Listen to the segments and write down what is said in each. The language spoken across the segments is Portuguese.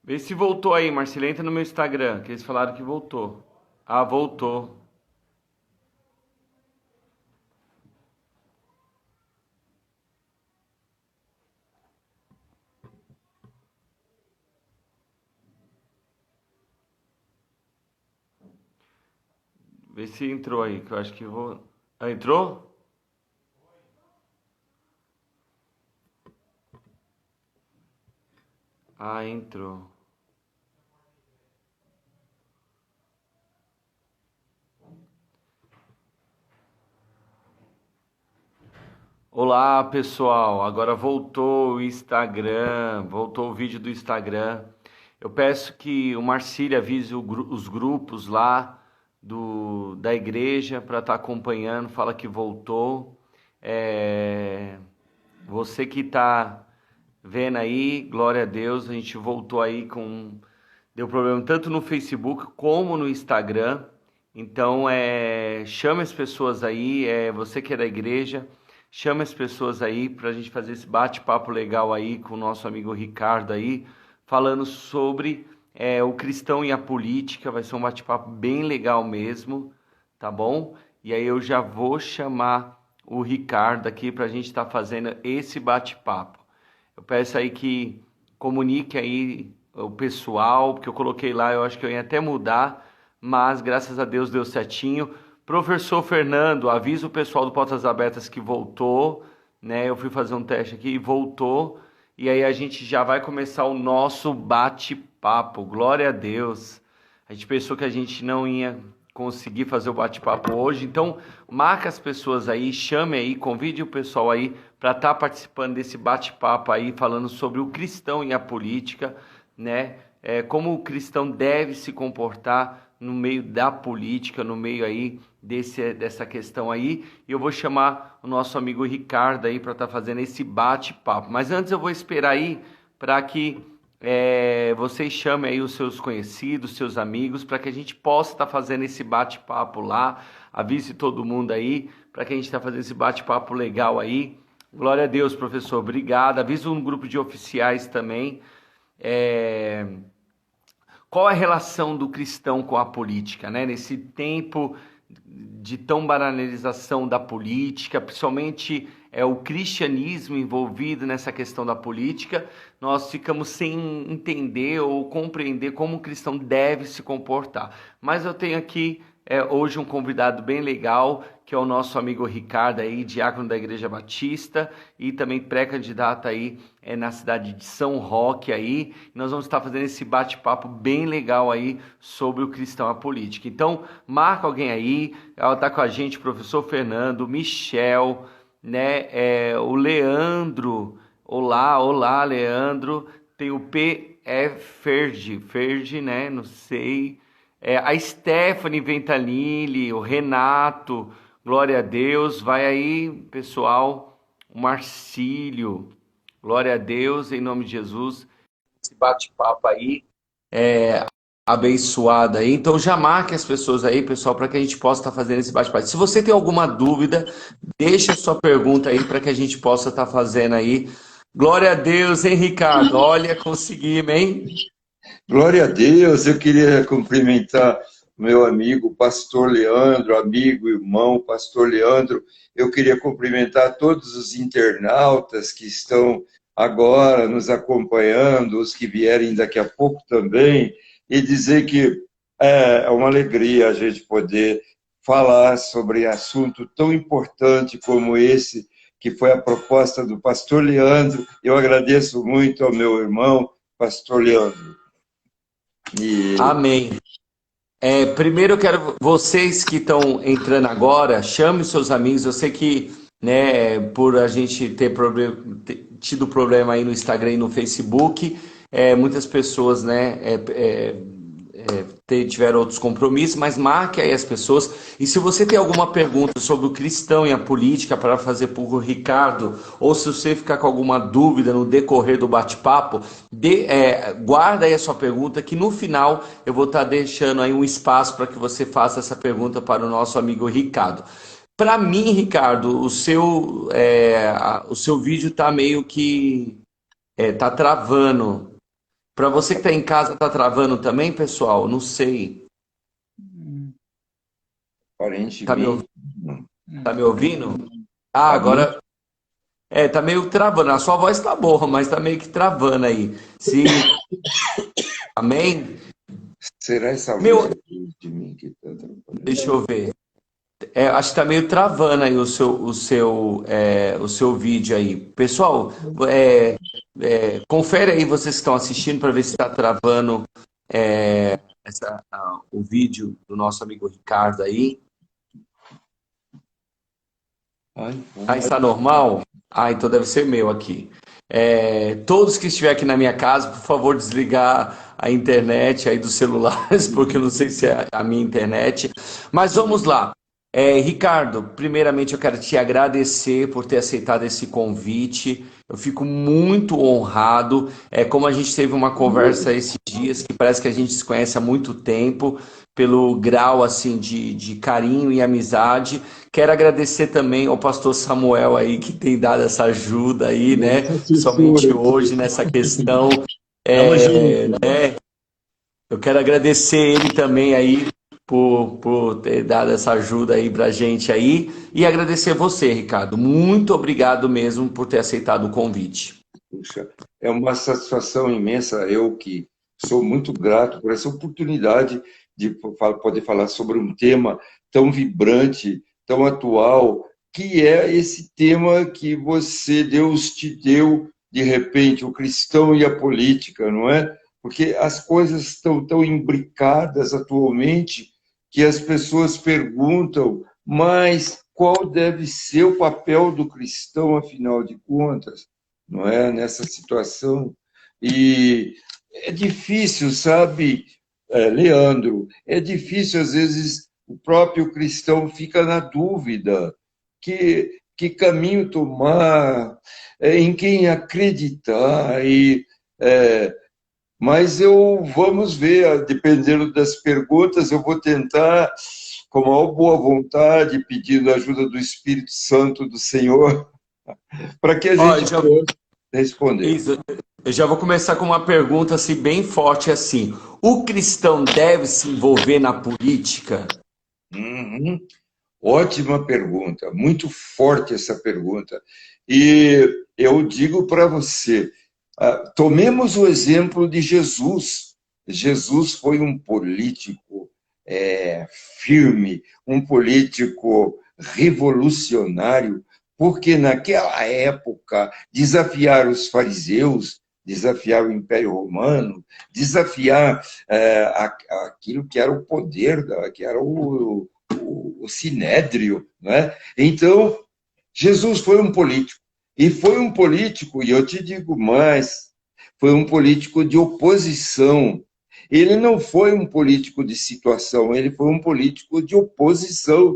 Vê se voltou aí, Marcelo. Entra no meu Instagram, que eles falaram que voltou. Ah, voltou. Vê se entrou aí, que eu acho que vou. Ah, entrou? Ah, entrou. Olá, pessoal. Agora voltou o Instagram, voltou o vídeo do Instagram. Eu peço que o Marcílio avise os grupos lá da igreja para estar acompanhando. Fala que voltou. Você que está vendo aí, glória a Deus, a gente voltou aí com. Deu problema tanto no Facebook como no Instagram. Então, chame as pessoas aí, você que é da igreja, chame as pessoas aí para a gente fazer esse bate-papo legal aí com o nosso amigo Ricardo aí, falando sobre o cristão e a política. Vai ser um bate-papo bem legal mesmo, tá bom? E aí eu já vou chamar o Ricardo aqui para a gente estar fazendo esse bate-papo. Eu peço aí que comunique aí o pessoal, porque eu coloquei lá, eu acho que eu ia até mudar, mas graças a Deus deu certinho. Professor Fernando, avisa o pessoal do Portas Abertas que voltou, né? Eu fui fazer um teste aqui e voltou. E aí a gente já vai começar o nosso bate-papo. Glória a Deus. A gente pensou que a gente não ia conseguir fazer o bate-papo hoje, então marca as pessoas aí, chame aí, convide o pessoal aí para estar participando desse bate-papo aí, falando sobre o cristão e a política, né? Como o cristão deve se comportar no meio da política, no meio aí dessa questão aí. E eu vou chamar o nosso amigo Ricardo aí para estar fazendo esse bate-papo. Mas antes eu vou esperar aí para que vocês chamem aí os seus conhecidos, seus amigos, para que a gente possa estar fazendo esse bate-papo lá. Avise todo mundo aí, para que a gente está fazendo esse bate-papo legal aí. Glória a Deus, professor, obrigado. Avisa um grupo de oficiais também. Qual é a relação do cristão com a política, né? Nesse tempo de tão banalização da política, principalmente o cristianismo envolvido nessa questão da política, nós ficamos sem entender ou compreender como o cristão deve se comportar. Mas eu tenho aqui hoje um convidado bem legal, que é o nosso amigo Ricardo aí, diácono da Igreja Batista e também pré-candidato aí na cidade de São Roque aí. Nós vamos estar fazendo esse bate-papo bem legal aí sobre o cristão e a política. Então, marca alguém aí, ela tá com a gente, o professor Fernando, Michel, né, o Leandro. Olá, olá, Leandro. Tem o Ferdi, né, não sei. A Stephanie Ventalini, o Renato, glória a Deus. Vai aí, pessoal, o Marcílio, glória a Deus, em nome de Jesus. Esse bate-papo aí abençoado aí. Então já marque as pessoas aí, pessoal, para que a gente possa estar fazendo esse bate-papo. Se você tem alguma dúvida, deixa a sua pergunta aí para que a gente possa estar fazendo aí. Glória a Deus, hein, Ricardo? Olha, conseguimos, hein? Glória a Deus, eu queria cumprimentar meu amigo pastor Leandro, amigo, irmão, pastor Leandro. Eu queria cumprimentar todos os internautas que estão agora nos acompanhando, os que vierem daqui a pouco também, e dizer que é uma alegria a gente poder falar sobre assunto tão importante como esse, que foi a proposta do pastor Leandro. Eu agradeço muito ao meu irmão, pastor Leandro. Amém. Primeiro eu quero vocês que estão entrando agora, chame os seus amigos. Eu sei que, né, por a gente tido problema aí no Instagram e no Facebook, muitas pessoas, né, tiveram outros compromissos, mas marque aí as pessoas. E se você tem alguma pergunta sobre o cristão e a política para fazer para o Ricardo, ou se você ficar com alguma dúvida no decorrer do bate-papo, guarda aí a sua pergunta, que no final eu vou estar deixando aí um espaço para que você faça essa pergunta para o nosso amigo Ricardo. Para mim, Ricardo, o seu vídeo está meio que tá travando. Para você que está em casa, tá travando também, pessoal? Não sei. Tá me, Aparentemente, não. tá me ouvindo? Ah, Tá muito. agora. Tá meio travando. A sua voz tá boa, mas tá meio que travando aí. Se. Amém? Será essa luz Meu, aqui de mim que está atrapalhando? deixa eu ver. Acho que tá meio travando aí o seu vídeo aí. Pessoal, confere aí vocês que estão assistindo para ver se está travando o vídeo do nosso amigo Ricardo aí. Ai, Aí ai. está normal? Ah, então deve ser meu aqui. Todos que estiver aqui na minha casa, por favor, desligar a internet aí dos celulares, porque eu não sei se é a minha internet. Mas vamos lá. Ricardo, primeiramente eu quero te agradecer por ter aceitado esse convite. Eu fico muito honrado. Como a gente teve uma conversa esses dias, que parece que a gente se conhece há muito tempo, pelo grau assim de carinho e amizade. Quero agradecer também ao pastor Samuel aí, que tem dado essa ajuda aí, né? Nossa Somente assessora. hoje nessa questão. Tamo junto. Eu quero agradecer ele também aí por ter dado essa ajuda aí pra gente aí. E agradecer você, Ricardo. Muito obrigado mesmo por ter aceitado o convite. Puxa, é uma satisfação imensa. Eu que sou muito grato por essa oportunidade de poder falar sobre um tema tão vibrante, tão atual, que é esse tema que você, Deus te deu, de repente, o cristão e a política, não é? Porque as coisas estão tão imbricadas atualmente que as pessoas perguntam, mas qual deve ser o papel do cristão, afinal de contas? Não é? Nessa situação. E é difícil, sabe, Leandro? É difícil, às vezes, o próprio cristão fica na dúvida que caminho tomar, em quem acreditar. Mas vamos ver, dependendo das perguntas, eu vou tentar, com a maior boa vontade, pedindo a ajuda do Espírito Santo do Senhor, para que a Ó, gente possa responder. isso, eu já vou começar com uma pergunta assim, bem forte assim. O cristão deve se envolver na política? Uhum. Ótima pergunta, muito forte essa pergunta. E eu digo para você, tomemos o exemplo de Jesus. Jesus foi um político firme, um político revolucionário, porque naquela época desafiar os fariseus, desafiar o Império Romano, desafiar aquilo que era o poder, que era o sinédrio, né? Então, Jesus foi um político. E foi um político, e eu te digo mais, foi um político de oposição. Ele não foi um político de situação, ele foi um político de oposição.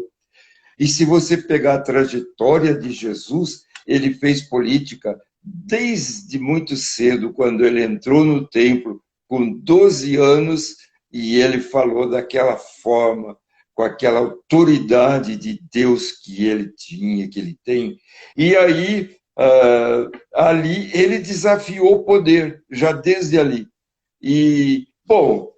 E se você pegar a trajetória de Jesus, ele fez política desde muito cedo, quando ele entrou no templo, com 12 anos, e ele falou daquela forma, com aquela autoridade de Deus que ele tinha, que ele tem. E aí, ali, ele desafiou o poder, já desde ali. E, bom,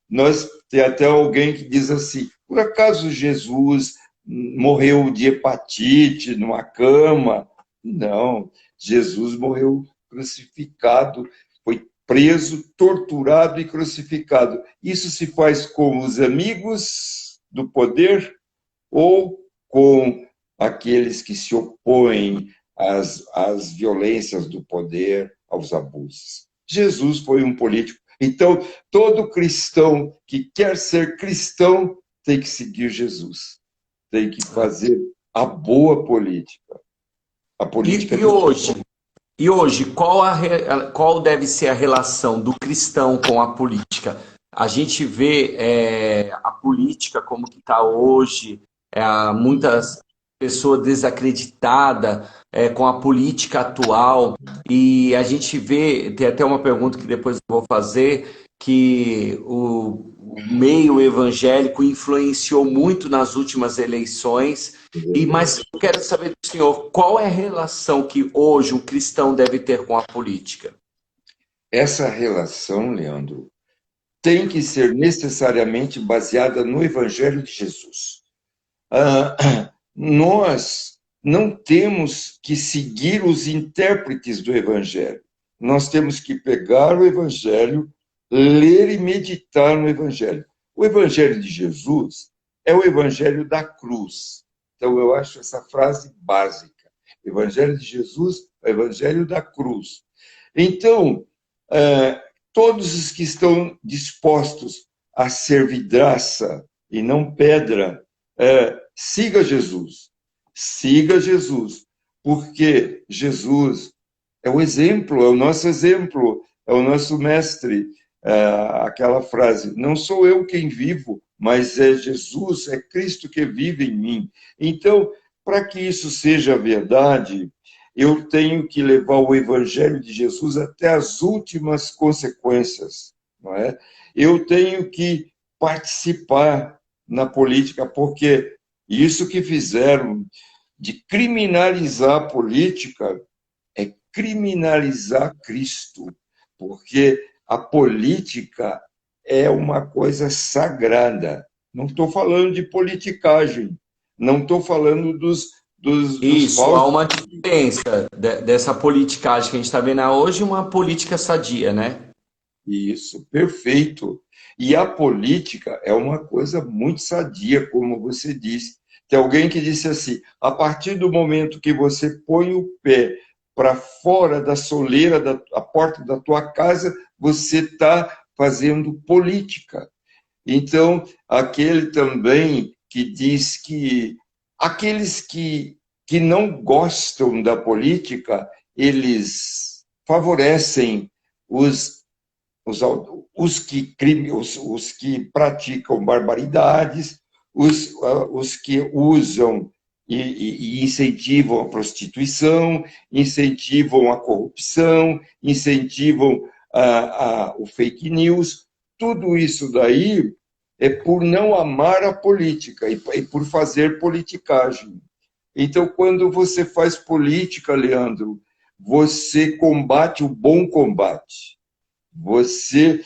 nós tem até alguém que diz assim: por acaso Jesus morreu de hepatite numa cama? Não, Jesus morreu crucificado, foi preso, torturado e crucificado. Isso se faz com os amigos do poder ou com aqueles que se opõem às violências do poder, aos abusos. Jesus foi um político. Então, todo cristão que quer ser cristão tem que seguir Jesus, tem que fazer a boa política, a política E, e de hoje? E hoje, qual deve ser a relação do cristão com a política? A gente vê a política como que está hoje, muitas pessoas desacreditadas com a política atual, e a gente vê, tem até uma pergunta que depois eu vou fazer, que o meio evangélico influenciou muito nas últimas eleições. Mas eu quero saber do senhor, qual é a relação que hoje um cristão deve ter com a política? Essa relação, Leandro, tem que ser necessariamente baseada no Evangelho de Jesus. Nós não temos que seguir os intérpretes do Evangelho. Nós temos que pegar o Evangelho, ler e meditar no Evangelho. O Evangelho de Jesus é o Evangelho da cruz. Então, eu acho essa frase básica. O Evangelho de Jesus é o Evangelho da cruz. Então, todos os que estão dispostos a ser vidraça e não pedra, siga Jesus. Siga Jesus, porque Jesus é o exemplo, é o nosso exemplo, é o nosso mestre. Aquela frase, não sou eu quem vivo, mas é Jesus, é Cristo que vive em mim. Então, para que isso seja verdade, eu tenho que levar o Evangelho de Jesus até as últimas consequências, não é? Eu tenho que participar na política, porque isso que fizeram de criminalizar a política é criminalizar Cristo, porque a política é uma coisa sagrada. Não estou falando de politicagem, não estou falando dos Isso, há falsos. uma diferença dessa politicagem que a gente está vendo hoje e uma política sadia, né? Isso, perfeito. E a política é uma coisa muito sadia, como você disse. Tem alguém que disse assim: a partir do momento que você põe o pé para fora da soleira, a porta da tua casa, você está fazendo política. Então, aquele também que diz que aqueles que não gostam da política, eles favorecem os os que praticam barbaridades, os que usam e incentivam a prostituição, incentivam a corrupção, incentivam o fake news. Tudo isso daí é por não amar a política e por fazer politicagem. Então, quando você faz política, Leandro, você combate o bom combate. Você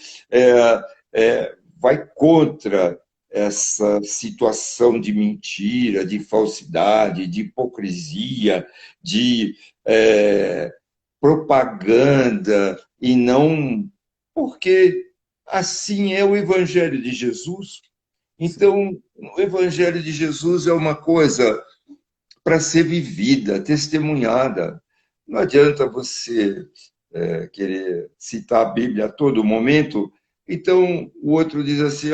vai contra essa situação de mentira, de falsidade, de hipocrisia, de propaganda, e não porque assim é o Evangelho de Jesus. Então, o Evangelho de Jesus é uma coisa para ser vivida, testemunhada. Não adianta você querer citar a Bíblia a todo momento. Então, o outro diz assim: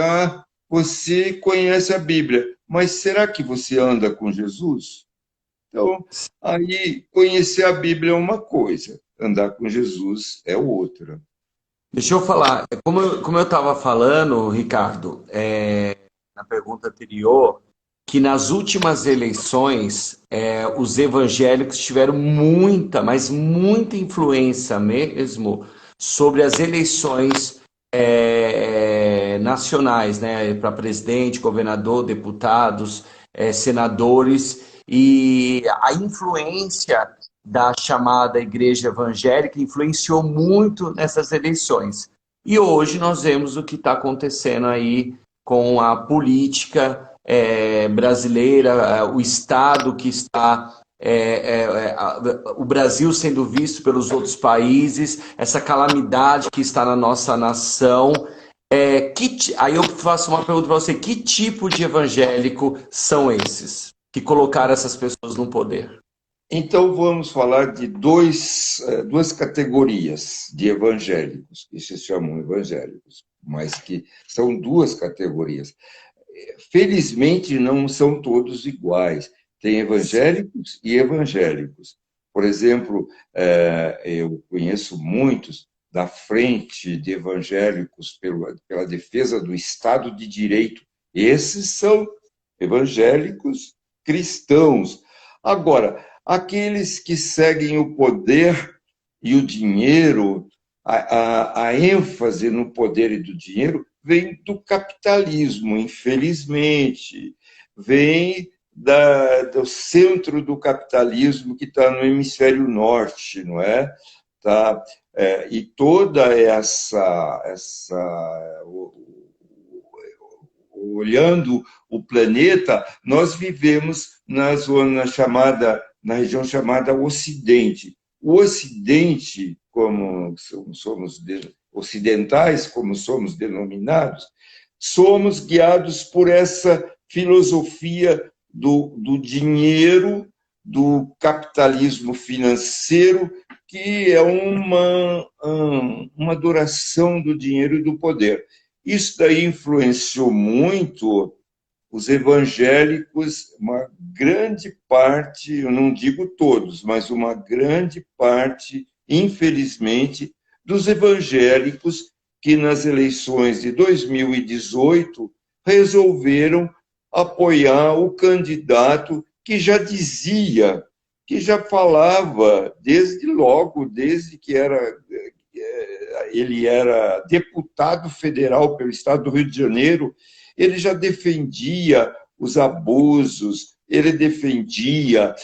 você conhece a Bíblia, mas será que você anda com Jesus? Então, aí, conhecer a Bíblia é uma coisa, andar com Jesus é outra. Deixa eu falar, como eu estava falando, Ricardo, na pergunta anterior, que nas últimas eleições os evangélicos tiveram muita, mas muita influência mesmo sobre as eleições nacionais, né, para presidente, governador, deputados, senadores, e a influência da chamada igreja evangélica influenciou muito nessas eleições. E hoje nós vemos o que está acontecendo aí com a política brasileira, o Estado que está, o Brasil sendo visto pelos outros países, essa calamidade que está na nossa nação. Aí eu faço uma pergunta para você: que tipo de evangélico são esses que colocaram essas pessoas no poder? Então, vamos falar de duas categorias de evangélicos, que se chamam evangélicos, mas que são duas categorias. Felizmente, não são todos iguais. Tem evangélicos e evangélicos. Por exemplo, eu conheço muitos da frente de evangélicos pela defesa do Estado de Direito. Esses são evangélicos cristãos. Agora, aqueles que seguem o poder e o dinheiro, a ênfase no poder e do dinheiro vem do capitalismo, infelizmente. Vem do centro do capitalismo que está no hemisfério norte, não é? Tá? E toda olhando o planeta, nós vivemos na região chamada Ocidente. O Ocidente, como somos ocidentais, como somos denominados, somos guiados por essa filosofia do dinheiro, do capitalismo financeiro, que é uma adoração do dinheiro e do poder. Isso daí influenciou muito os evangélicos, uma grande parte, eu não digo todos, mas uma grande parte, infelizmente, dos evangélicos que nas eleições de 2018 resolveram apoiar o candidato que já dizia, que já falava desde logo, desde que ele era deputado federal pelo estado do Rio de Janeiro, ele já defendia os abusos, ele defendia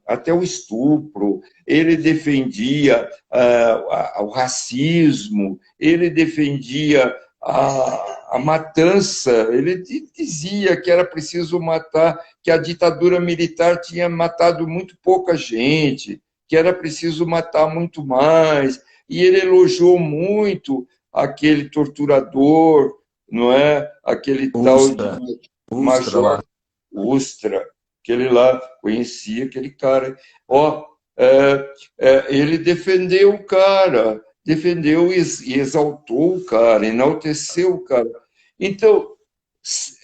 até o estupro, ele defendia o racismo, ele defendia a matança, ele dizia que era preciso matar, que a ditadura militar tinha matado muito pouca gente, que era preciso matar muito mais, e ele elogiou muito aquele torturador, não é? Aquele tal de Major Ustra, aquele lá, conhecia aquele cara. Ele defendeu o cara, defendeu e exaltou o cara, enalteceu o cara. Então,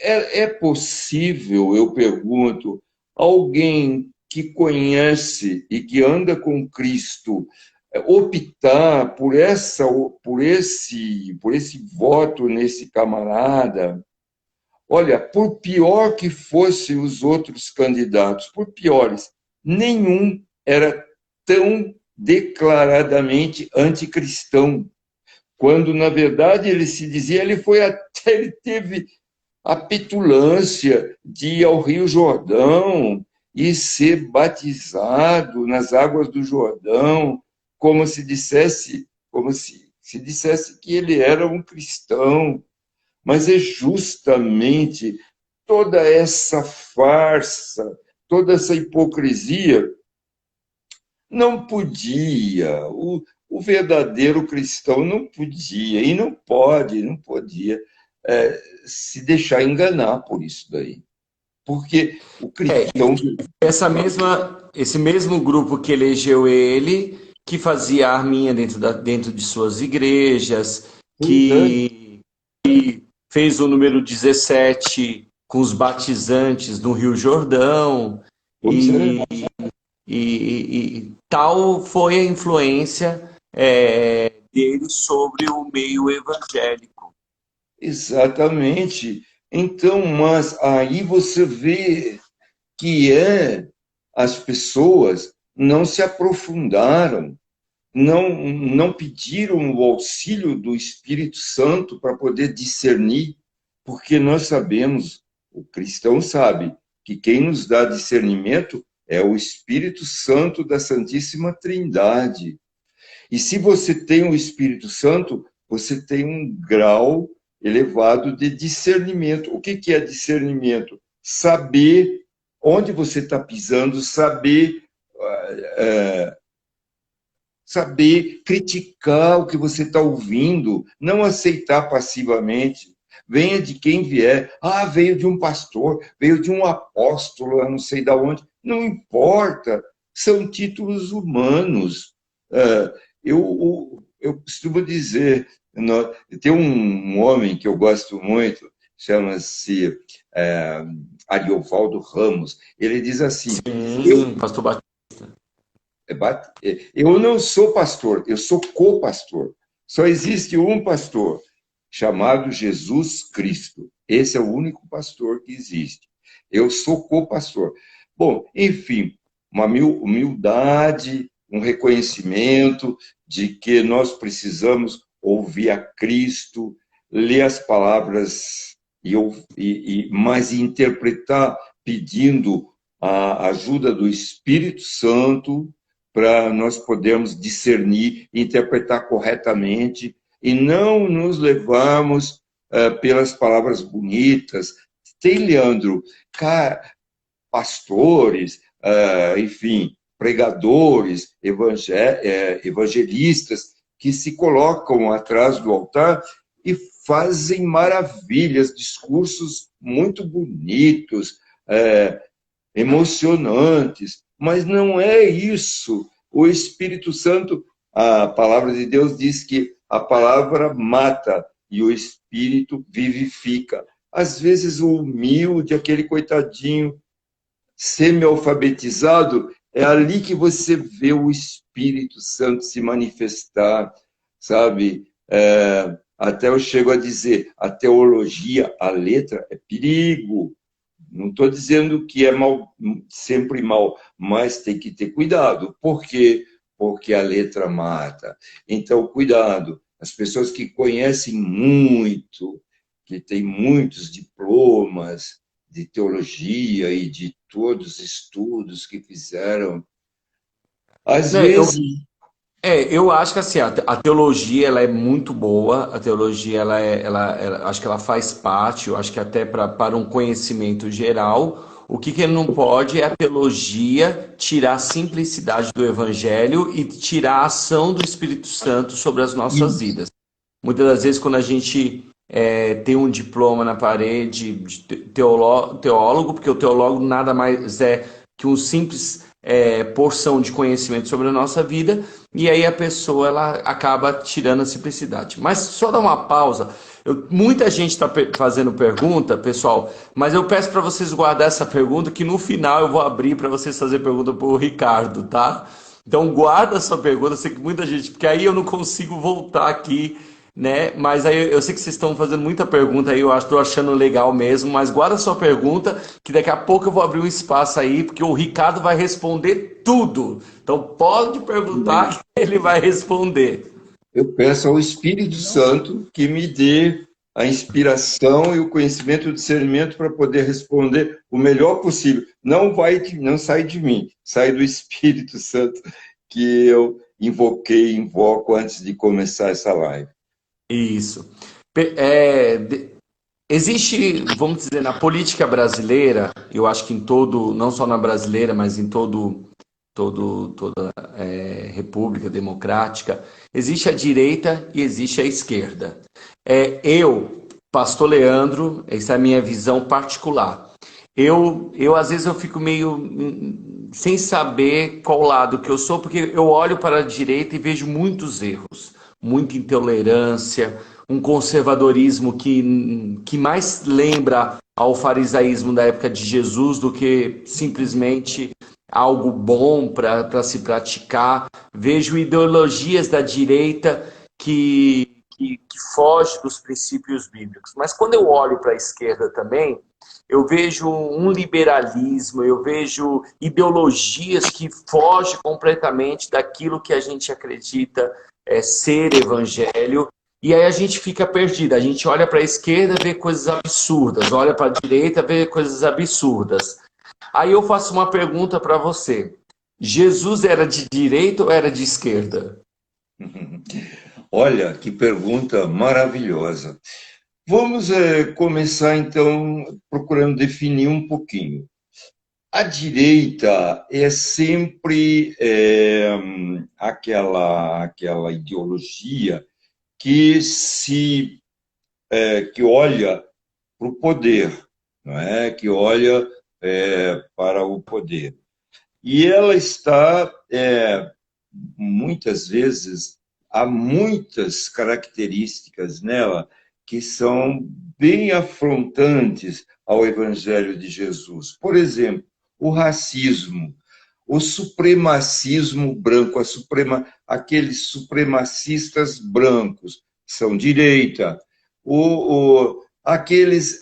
é possível, eu pergunto, alguém que conhece e que anda com Cristo optar por esse voto nesse camarada? Olha, por pior que fossem os outros candidatos, por piores, nenhum era tão declaradamente anticristão, quando na verdade ele se dizia, ele teve a petulância de ir ao Rio Jordão e ser batizado nas águas do Jordão, como se dissesse que ele era um cristão. Mas é justamente toda essa farsa, toda essa hipocrisia não podia, o verdadeiro cristão não podia, e não podia se deixar enganar por isso daí. Porque o cristão... Esse mesmo grupo que elegeu ele, que fazia arminha dentro de suas igrejas, que fez o número 17 com os batizantes no Rio Jordão, e tal foi a influência dele sobre o meio evangélico. Exatamente. Então, mas aí você vê que as pessoas não se aprofundaram, não pediram o auxílio do Espírito Santo para poder discernir, porque nós sabemos, o cristão sabe, que quem nos dá discernimento é o Espírito Santo da Santíssima Trindade. E se você tem o Espírito Santo, você tem um grau elevado de discernimento. O que é discernimento? Saber onde você está pisando, saber criticar o que você está ouvindo, não aceitar passivamente. Venha de quem vier. Veio de um pastor, veio de um apóstolo, eu não sei de onde. Não importa, são títulos humanos. Eu costumo dizer, tem um homem que eu gosto muito, chama-se Ariovaldo Ramos. Ele diz assim... Sim, pastor Batista. Eu não sou pastor, eu sou co-pastor. Só existe um pastor, chamado Jesus Cristo. Esse é o único pastor que existe. Eu sou co-pastor. Bom, enfim, uma humildade, um reconhecimento de que nós precisamos ouvir a Cristo, ler as palavras, mas interpretar pedindo a ajuda do Espírito Santo para nós podermos discernir e interpretar corretamente e não nos levarmos pelas palavras bonitas. Tem, Leandro, pastores, enfim, pregadores, evangelistas, que se colocam atrás do altar e fazem maravilhas, discursos muito bonitos, emocionantes, mas não é isso. O Espírito Santo, a palavra de Deus diz que a palavra mata e o Espírito vivifica. Às vezes o humilde, aquele coitadinho, semi-alfabetizado, é ali que você vê o Espírito Santo se manifestar, sabe? Até eu chego a dizer, a teologia, a letra, é perigo. Não estou dizendo que é mal, sempre mal, mas tem que ter cuidado. Por quê? Porque a letra mata. Então, cuidado. As pessoas que conhecem muito, que têm muitos diplomas de teologia e de todos os estudos que fizeram, às vezes... Eu acho que assim, a teologia ela é muito boa, a teologia acho que ela faz parte, eu acho que até para um conhecimento geral, o que não pode é a teologia tirar a simplicidade do evangelho e tirar a ação do Espírito Santo sobre as nossas vidas. Muitas das vezes quando a gente tem um diploma na parede de teólogo, porque o teólogo nada mais é que um simples porção de conhecimento sobre a nossa vida, e aí a pessoa ela acaba tirando a simplicidade. Mas só dar uma pausa. Muita gente está fazendo pergunta, pessoal, mas eu peço para vocês guardar essa pergunta, que no final eu vou abrir para vocês fazerem pergunta para o Ricardo, tá? Então guarda a sua pergunta, eu sei que muita gente, porque aí eu não consigo voltar aqui, né? Mas aí eu sei que vocês estão fazendo muita pergunta aí, eu estou achando legal mesmo, mas guarda a sua pergunta, que daqui a pouco eu vou abrir um espaço aí, porque o Ricardo vai responder tudo. Então pode perguntar que ele vai responder. Eu peço ao Espírito Santo que me dê a inspiração e o conhecimento e o discernimento para poder responder o melhor possível. Não sai de mim, sai do Espírito Santo que eu invoco antes de começar essa live. Isso. Existe, vamos dizer, na política brasileira, eu acho que em todo, não só na brasileira, mas em toda república democrática, existe a direita e existe a esquerda. Pastor Leandro, essa é a minha visão particular. Às vezes eu fico meio sem saber qual lado que eu sou, porque eu olho para a direita e vejo muitos erros, muita intolerância, um conservadorismo que mais lembra ao farisaísmo da época de Jesus do que simplesmente algo bom para se praticar. Vejo ideologias da direita que foge dos princípios bíblicos. Mas quando eu olho para a esquerda também, eu vejo um liberalismo, eu vejo ideologias que fogem completamente daquilo que a gente acredita ser evangelho. E aí a gente fica perdido. A gente olha para a esquerda e vê coisas absurdas, olha para a direita e vê coisas absurdas. Aí eu faço uma pergunta para você. Jesus era de direita ou era de esquerda? Olha, que pergunta maravilhosa. Vamos começar, então, procurando definir um pouquinho. A direita é sempre aquela ideologia que que olha para o poder, não é? Que olha para o poder. E ela está, muitas vezes, há muitas características nela que são bem afrontantes ao Evangelho de Jesus. Por exemplo, o racismo, o supremacismo branco, aqueles supremacistas brancos são direita,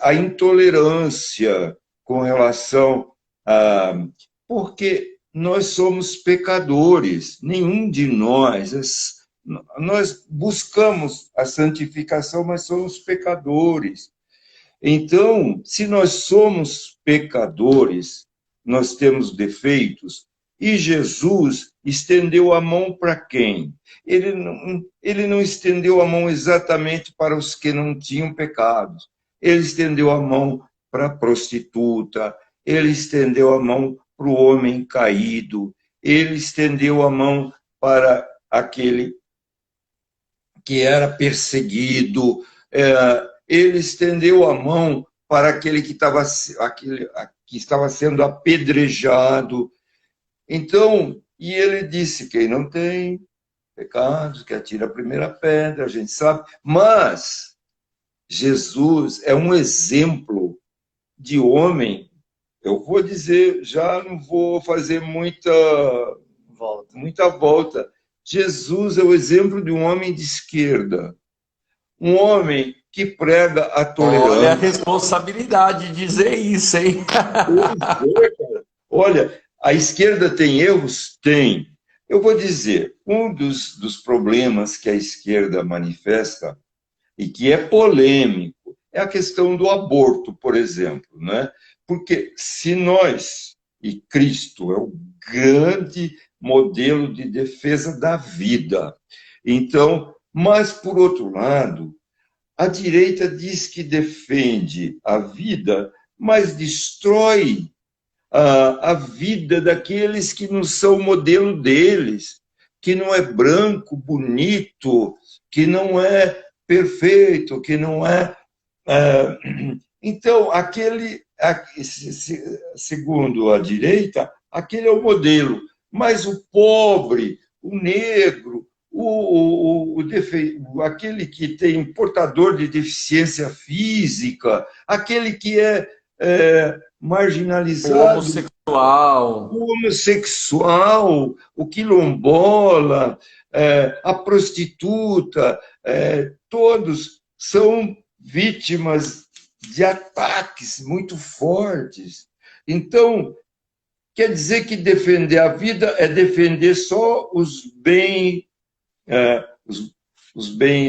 a intolerância com relação a... Porque nós somos pecadores. Nenhum de nós. Nós buscamos a santificação, mas somos pecadores. Então, se nós somos pecadores, nós temos defeitos, e Jesus estendeu a mão para quem? Ele não estendeu a mão exatamente para os que não tinham pecados. Ele estendeu a mão para a prostituta, ele estendeu a mão para o homem caído, ele estendeu a mão para aquele que era perseguido, ele estendeu a mão para aquele que estava sendo apedrejado. Então, e ele disse, quem não tem pecados, que atira a primeira pedra, a gente sabe, mas Jesus é um exemplo de homem, eu vou dizer, já não vou fazer muita volta. Jesus é o exemplo de um homem de esquerda, um homem que prega a tolerância. Olha a responsabilidade de dizer isso, hein? Olha, a esquerda tem erros? Tem. Eu vou dizer, um dos problemas que a esquerda manifesta, e que é polêmico, é a questão do aborto, por exemplo, né? Porque se nós, e Cristo é o grande modelo de defesa da vida, então, mas por outro lado, a direita diz que defende a vida, mas destrói a vida daqueles que não são o modelo deles, que não é branco, bonito, que não é perfeito, que não é... Então, segundo a direita, aquele é o modelo, mas o pobre, o negro, aquele que tem portador de deficiência física, aquele que é marginalizado, o homossexual, o quilombola, a prostituta, todos são vítimas de ataques muito fortes. Então, quer dizer que defender a vida é defender só os bem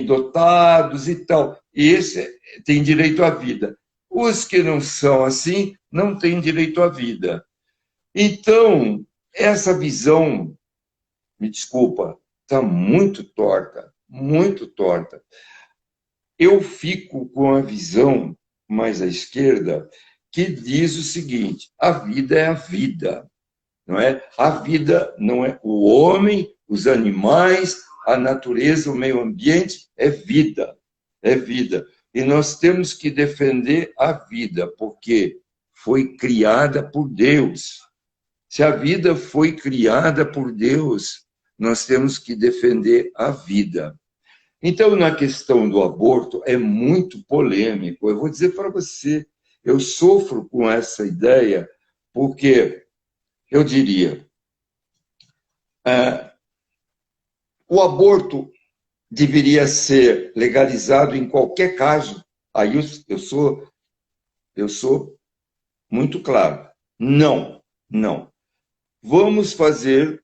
dotados e tal. E esse tem direito à vida. Os que não são assim não têm direito à vida. Então, essa visão, me desculpa, está muito torta, muito torta. Eu fico com a visão mais à esquerda que diz o seguinte: a vida é a vida, não é? A vida não é o homem, os animais, a natureza, o meio ambiente, é vida, é vida. E nós temos que defender a vida, porque foi criada por Deus. Se a vida foi criada por Deus, nós temos que defender a vida. Então, na questão do aborto, é muito polêmico. Eu vou dizer para você, eu sofro com essa ideia, porque eu diria, o aborto deveria ser legalizado em qualquer caso. Aí eu sou muito claro. Não, não. Vamos fazer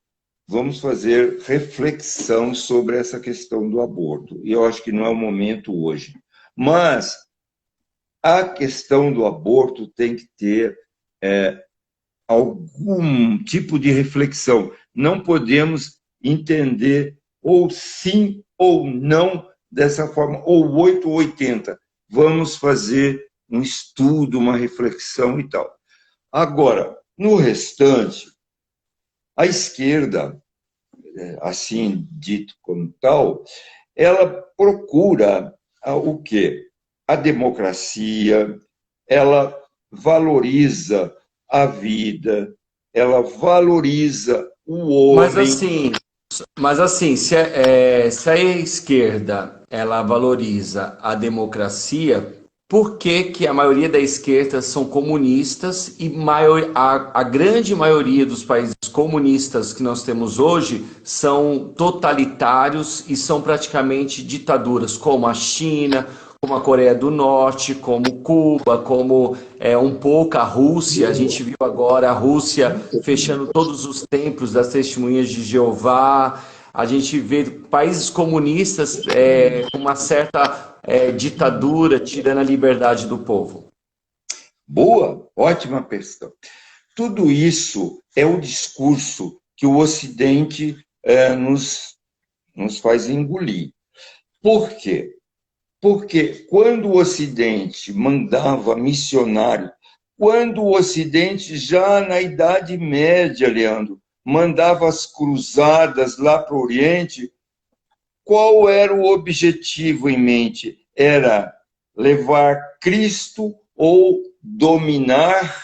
reflexão sobre essa questão do aborto. E eu acho que não é o momento hoje. Mas a questão do aborto tem que ter algum tipo de reflexão. Não podemos entender ou sim ou não dessa forma, ou 8 ou 80. Vamos fazer um estudo, uma reflexão e tal. Agora, no restante, a esquerda, assim dito como tal, ela procura o quê? A democracia, ela valoriza a vida, ela valoriza o homem. Mas assim, se a esquerda ela valoriza a democracia, por que que a maioria da esquerda são comunistas e a grande maioria dos países comunistas que nós temos hoje são totalitários e são praticamente ditaduras, como a China, como a Coreia do Norte, como Cuba, como um pouco a Rússia. A gente viu agora a Rússia fechando todos os templos das Testemunhas de Jeová. A gente vê países comunistas com uma certa ditadura, tirando a liberdade do povo. Boa, ótima questão. Tudo isso é o discurso que o Ocidente nos faz engolir. Por quê? Porque quando o Ocidente mandava missionário, quando o Ocidente, já na Idade Média, Leandro, mandava as cruzadas lá para o Oriente, qual era o objetivo em mente? Era levar Cristo ou dominar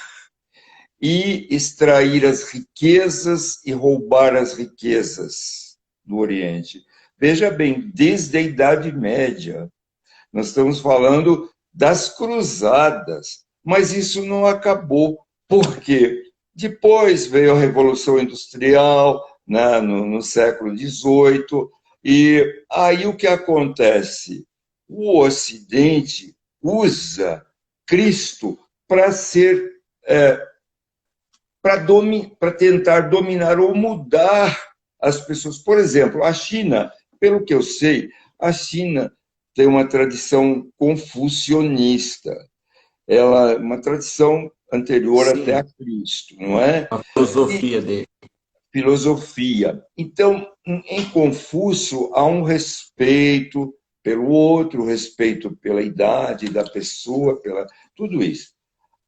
e extrair as riquezas e roubar as riquezas do Oriente. Veja bem, desde a Idade Média, nós estamos falando das cruzadas, mas isso não acabou. Por quê? Depois veio a Revolução Industrial, né, no século XVIII, e aí o que acontece? O Ocidente usa Cristo para ser, para tentar dominar ou mudar as pessoas. Por exemplo, a China, pelo que eu sei, a China tem uma tradição confucionista. Ela é uma tradição anterior Sim, até a Cristo, não é? a filosofia dele. Filosofia. Então, em Confúcio, há um respeito pelo outro, respeito pela idade da pessoa, tudo isso,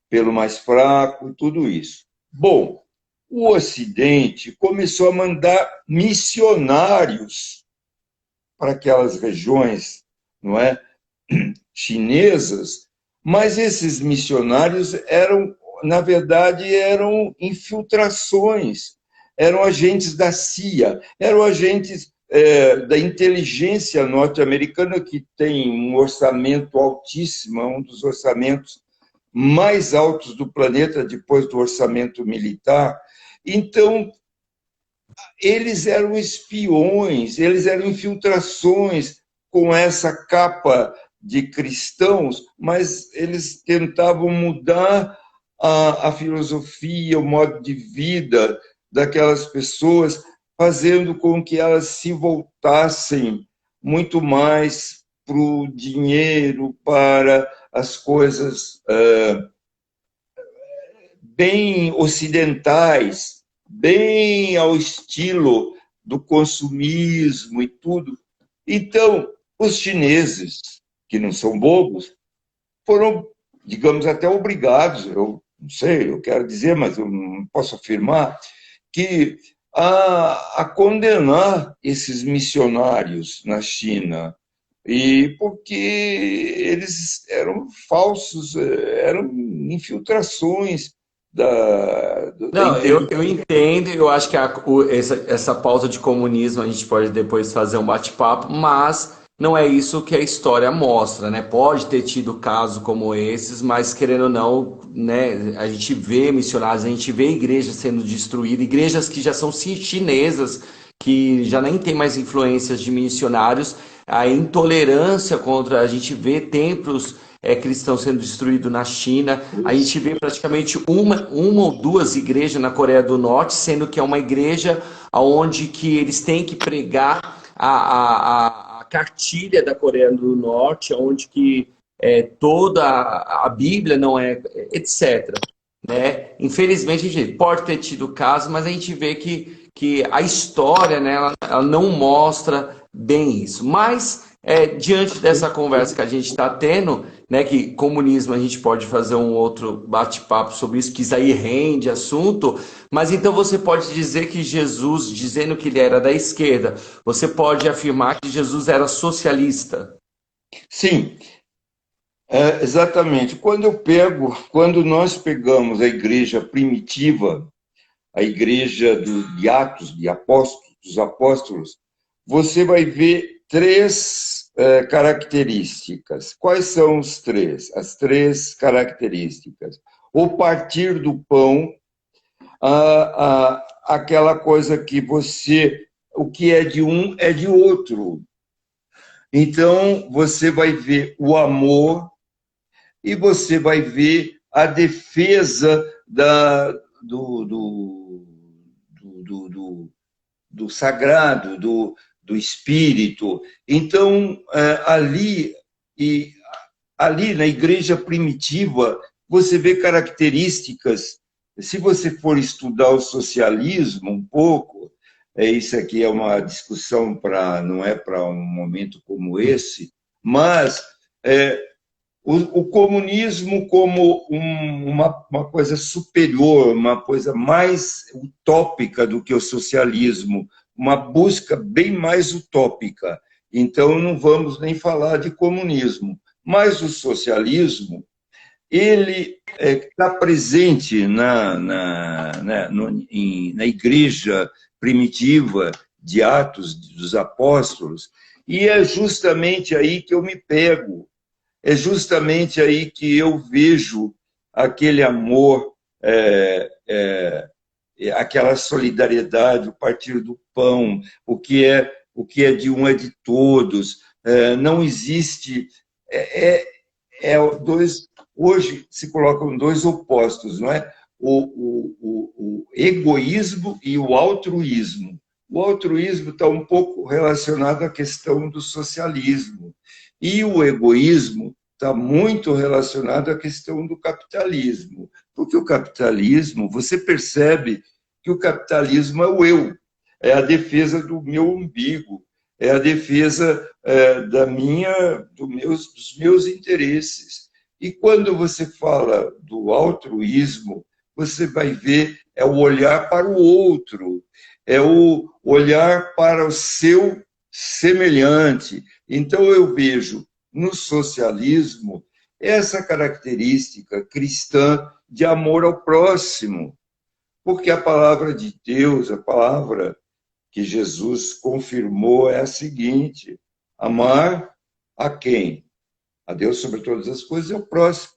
pelo mais fraco, tudo isso. Bom, o Ocidente começou a mandar missionários para aquelas regiões, não é, chinesas, mas esses missionários eram, na verdade, eram infiltrações, eram agentes da CIA, eram agentes da inteligência norte-americana, que tem um orçamento altíssimo, um dos orçamentos mais altos do planeta, depois do orçamento militar. Então, eles eram espiões, eles eram infiltrações com essa capa de cristãos, mas eles tentavam mudar a filosofia, o modo de vida daquelas pessoas, fazendo com que elas se voltassem muito mais para o dinheiro, para as coisas bem ocidentais, bem ao estilo do consumismo e tudo. Então, os chineses, que não são bobos, foram, digamos, até obrigados, eu não sei, eu quero dizer, mas eu não posso afirmar, que a condenar esses missionários na China, e porque eles eram falsos, eram infiltrações da Não, inteligência. eu entendo, eu acho que essa pauta de comunismo a gente pode depois fazer um bate-papo, mas não é isso que a história mostra, né? Pode ter tido casos como esses, mas querendo ou não, né, a gente vê missionários, a gente vê igrejas sendo destruídas, igrejas que já são chinesas, que já nem tem mais influências de missionários, a intolerância contra, a gente vê templos cristãos sendo destruídos na China. A gente vê praticamente uma ou duas igrejas na Coreia do Norte, sendo que é uma igreja onde que eles têm que pregar a cartilha da Coreia do Norte, onde que toda a Bíblia não é, etc. Né? Infelizmente, a gente pode ter tido caso, mas a gente vê que a história, né, ela não mostra bem isso. Mas, diante dessa conversa que a gente está tendo, né, que comunismo a gente pode fazer um outro bate-papo sobre isso, que isso aí rende assunto, mas então você pode dizer que Jesus, dizendo que ele era da esquerda, você pode afirmar que Jesus era socialista. Sim, exatamente. Quando nós pegamos a igreja primitiva, a igreja de Atos, dos apóstolos, você vai ver três características. Quais são as três características? O partir do pão, aquela coisa que o que é de um é de outro. Então, você vai ver o amor e você vai ver a defesa do sagrado, do espírito. Então, ali na igreja primitiva, você vê características. Se você for estudar o socialismo um pouco, isso aqui é uma discussão não é para um momento como esse, mas o comunismo como uma coisa superior, uma coisa mais utópica do que o socialismo, uma busca bem mais utópica. Então, não vamos nem falar de comunismo. Mas o socialismo, ele está presente na igreja primitiva de Atos dos Apóstolos, e é justamente aí que eu me pego. É justamente aí que eu vejo aquele amor, aquela solidariedade, o partir do pão, o que é de um é de todos. Não existe. Hoje se colocam dois opostos, não é? O egoísmo e o altruísmo. O altruísmo está um pouco relacionado à questão do socialismo. E o egoísmo está muito relacionado à questão do capitalismo. Porque o capitalismo, você percebe que o capitalismo é o eu, é a defesa do meu umbigo, é a defesa dos meus interesses. E quando você fala do altruísmo, você vai ver é o olhar para o outro, é o olhar para o seu semelhante. Então, eu vejo no socialismo essa característica cristã de amor ao próximo, porque a palavra de Deus, a palavra que Jesus confirmou é a seguinte: amar a quem? A Deus sobre todas as coisas e ao próximo,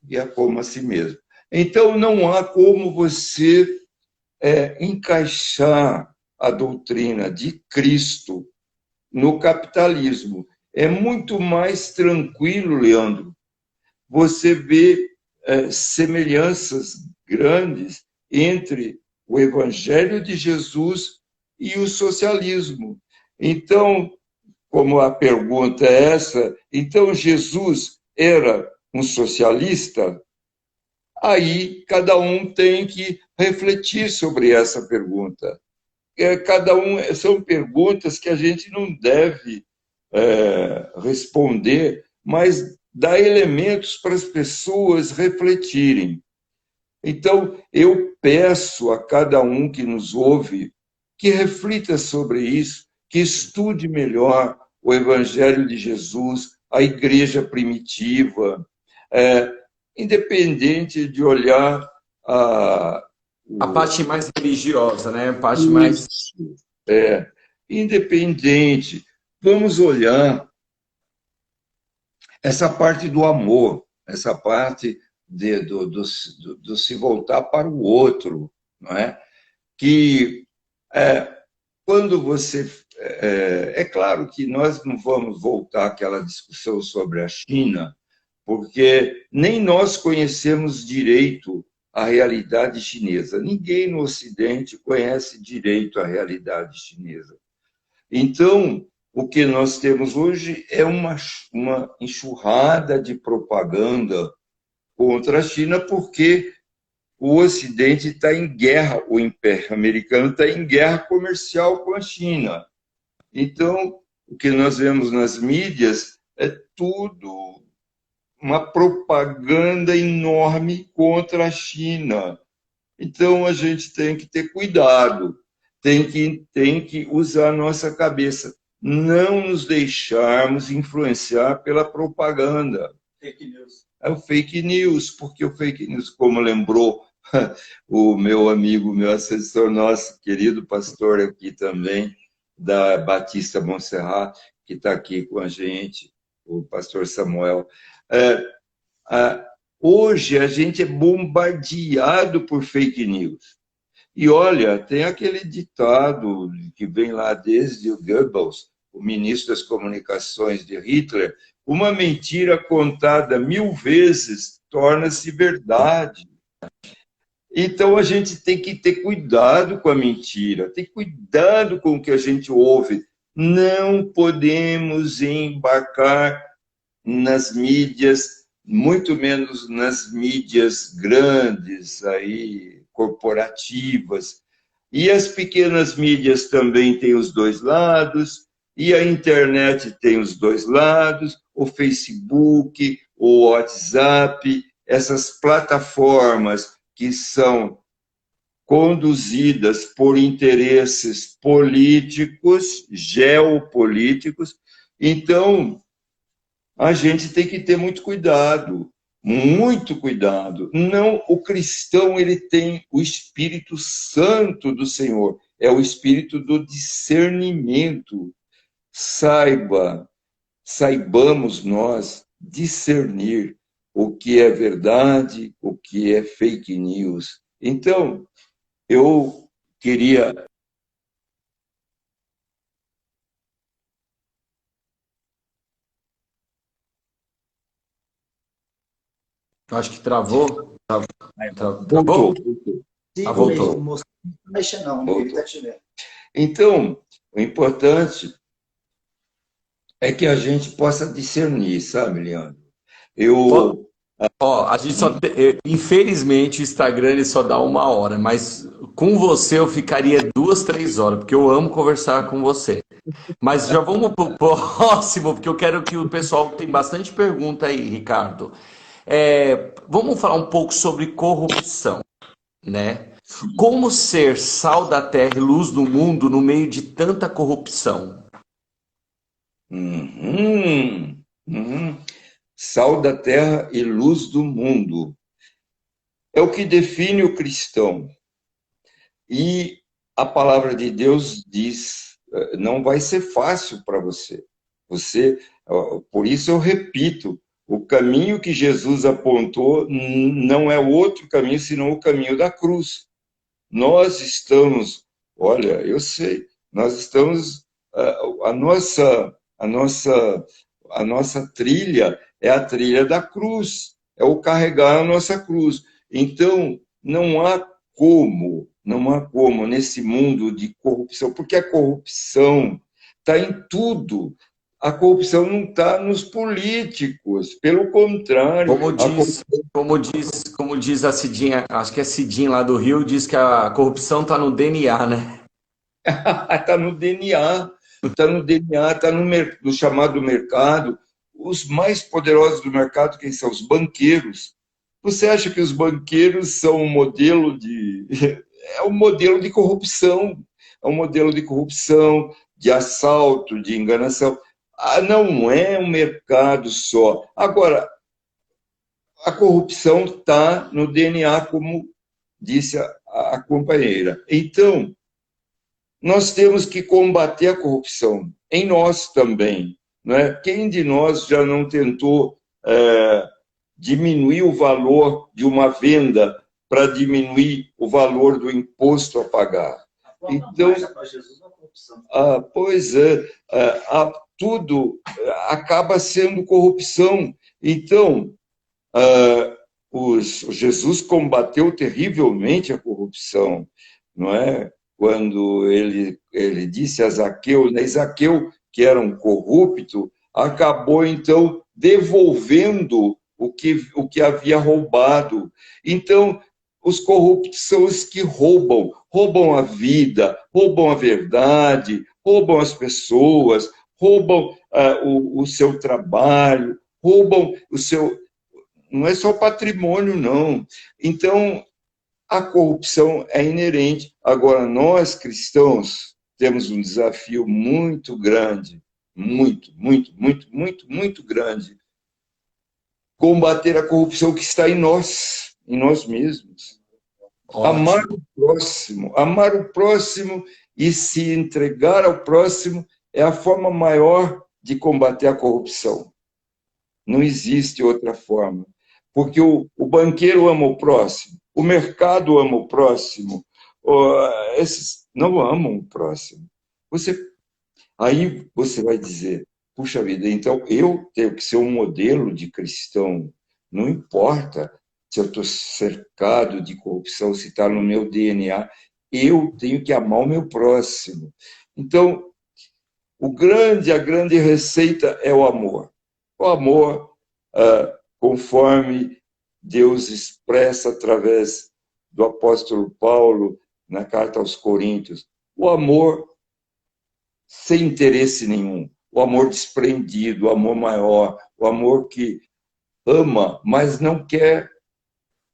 e a como a si mesmo. Então, não há como você encaixar a doutrina de Cristo no capitalismo. É muito mais tranquilo, Leandro. Você vê semelhanças grandes entre o Evangelho de Jesus e o socialismo. Então, como a pergunta é essa, então Jesus era um socialista? Aí cada um tem que refletir sobre essa pergunta. São perguntas que a gente não deve responder, mas dá elementos para as pessoas refletirem. Então, eu peço a cada um que nos ouve que reflita sobre isso, que estude melhor o Evangelho de Jesus, a igreja primitiva, independente de olhar a parte mais religiosa, né? A parte mais. Independente. Vamos olhar essa parte do amor, essa parte do se voltar para o outro, não é? Que quando você. É claro que nós não vamos voltar àquela discussão sobre a China, porque nem nós conhecemos direito a realidade chinesa. Ninguém no Ocidente conhece direito a realidade chinesa. Então, o que nós temos hoje é uma enxurrada de propaganda contra a China, porque o Ocidente está em guerra, o Império Americano está em guerra comercial com a China. Então, o que nós vemos nas mídias é tudo uma propaganda enorme contra a China. Então, a gente tem que ter cuidado, tem que usar a nossa cabeça, não nos deixarmos influenciar pela propaganda. Fake news. É o fake news, porque o fake news, como lembrou o meu amigo, meu assessor, nosso querido pastor aqui também, da Batista Montserrat, que está aqui com a gente, o pastor Samuel. Hoje a gente é bombardeado por fake news. E olha, tem aquele ditado que vem lá desde o Goebbels, o ministro das comunicações de Hitler, uma mentira contada 1000 vezes torna-se verdade. Então a gente tem que ter cuidado com a mentira, ter cuidado com o que a gente ouve. Não podemos embarcar nas mídias, muito menos nas mídias grandes, aí, corporativas. E as pequenas mídias também têm os dois lados, e a internet tem os dois lados, o Facebook, o WhatsApp, essas plataformas que são conduzidas por interesses políticos, geopolíticos. Então, a gente tem que ter muito cuidado, muito cuidado. Não, o cristão, ele tem o Espírito Santo do Senhor, é o espírito do discernimento. Saibamos nós discernir o que é verdade, o que é fake news. Então, eu queria... Acho que travou. Voltou. Travou? Ah, voltou. Não mexe não, ele está te vendo. Então, o importante é que a gente possa discernir, sabe, Leandro? Ó, a gente infelizmente, o Instagram ele só dá 1 hora, mas com você eu ficaria 2, 3 horas, porque eu amo conversar com você. Mas já vamos pro próximo, porque eu quero que o pessoal tem bastante pergunta aí, Ricardo. Vamos falar um pouco sobre corrupção, né? Como ser sal da terra e luz do mundo no meio de tanta corrupção? Sal da terra e luz do mundo. É o que define o cristão. E a palavra de Deus diz, não vai ser fácil para você. Por isso eu repito, o caminho que Jesus apontou não é outro caminho, senão o caminho da cruz. Nós estamos, olha, eu sei, nós estamos, a nossa trilha é a trilha da cruz, é o carregar a nossa cruz. Então, não há como nesse mundo de corrupção, porque a corrupção está em tudo. A corrupção não está nos políticos, pelo contrário. Como diz a Cidinha, acho que é Cidinha lá do Rio, diz que a corrupção está no DNA, né? Está no DNA, está no chamado mercado. Os mais poderosos do mercado, quem são? Os banqueiros. Você acha que os banqueiros são um modelo de... É um modelo de corrupção. É um modelo de corrupção, de assalto, de enganação. Não é um mercado só. Agora, a corrupção está no DNA, como disse a companheira. Então, nós temos que combater a corrupção, em nós também. Não é? Quem de nós já não tentou diminuir o valor de uma venda para diminuir o valor do imposto a pagar? Então, pois é, tudo acaba sendo corrupção. Então, Jesus combateu terrivelmente a corrupção, não é? Quando ele disse a Zaqueu, né? Zaqueu, que era um corrupto, acabou, então, devolvendo o que havia roubado. Então, os corruptos são os que roubam a vida, roubam a verdade, roubam as pessoas, roubam o seu trabalho, roubam o seu... Não é só patrimônio, não. Então, a corrupção é inerente. Agora, nós, cristãos, temos um desafio muito grande, muito grande. Combater a corrupção que está em nós mesmos. Ótimo. Amar o próximo e se entregar ao próximo é a forma maior de combater a corrupção. Não existe outra forma. Porque o banqueiro ama o próximo, o mercado ama o próximo, esses não amam o próximo. Aí você vai dizer, puxa vida, então eu tenho que ser um modelo de cristão, não importa se eu estou cercado de corrupção, se está no meu DNA, eu tenho que amar o meu próximo. Então, a grande receita é o amor. O amor, conforme Deus expressa através do apóstolo Paulo na carta aos Coríntios, o amor sem interesse nenhum, o amor desprendido, o amor maior, o amor que ama, mas não quer